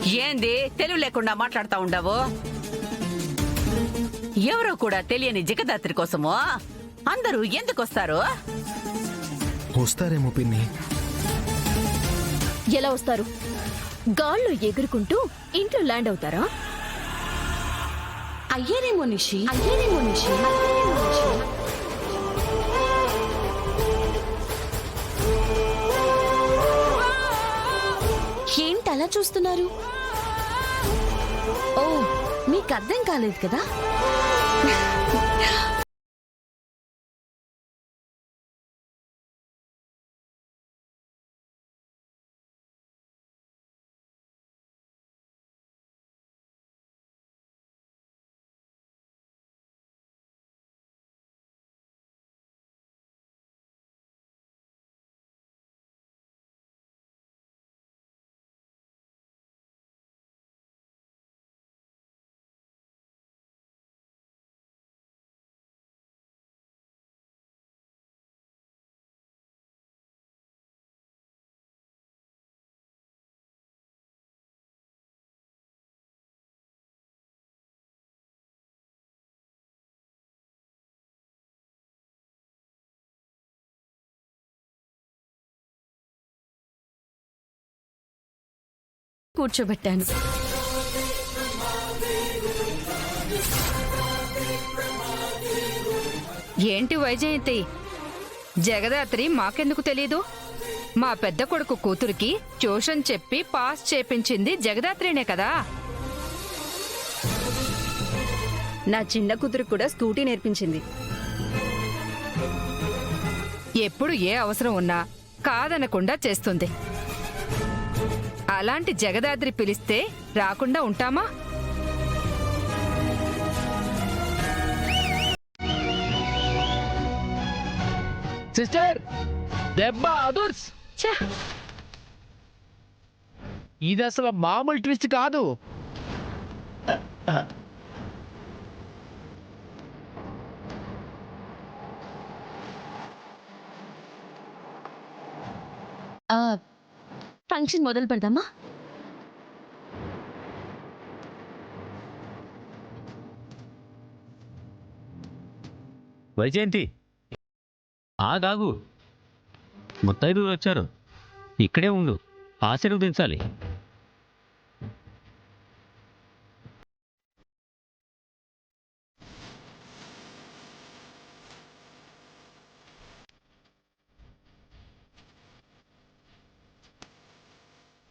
ఏంది తెలివి లేకుండా మాట్లాడుతా ఉండవు? ఎవరో కూడా తెలియని జగదాత్రి కోసము అందరూ ఎందుకు వస్తారు? వస్తారేమో పిన్ని. ఎలా వస్తారు? గాల్లో ఎగురుకుంటూ ఇంట్లో ల్యాండ్ అవుతారా? అయ్యేనేమో నిషి. ఏంటలా చూస్తున్నారు? ఓ, మీకు అర్థం కాలేదు కదా? కూర్చోబెట్టాను. ఏంటి వైజయంతి, జగదాత్రి మాకెందుకు తెలీదు? మా పెద్ద కొడుకు కూతురికి ట్యూషన్ చెప్పి పాస్ చేపించింది జగదాత్రినే కదా. నా చిన్న కూతురు కూడా స్కూటీ నేర్పించింది. ఎప్పుడు ఏ అవసరం ఉన్నా కాదనకుండా చేస్తుంది. అలాంటి జగదాత్రి పిలిస్తే రాకుండా ఉంటామా? సిస్టర్, దెబ్బ అదుర్స్. ఇది అసలు మామూలు ట్విస్ట్ కాదు. ఫంక్షన్ మొదలు పెడదామా? వైజయంతి, ఆగాగు. ముత్తైదువులు వచ్చారు. ఇక్కడే ఉండు, ఆశీర్వదించాలి.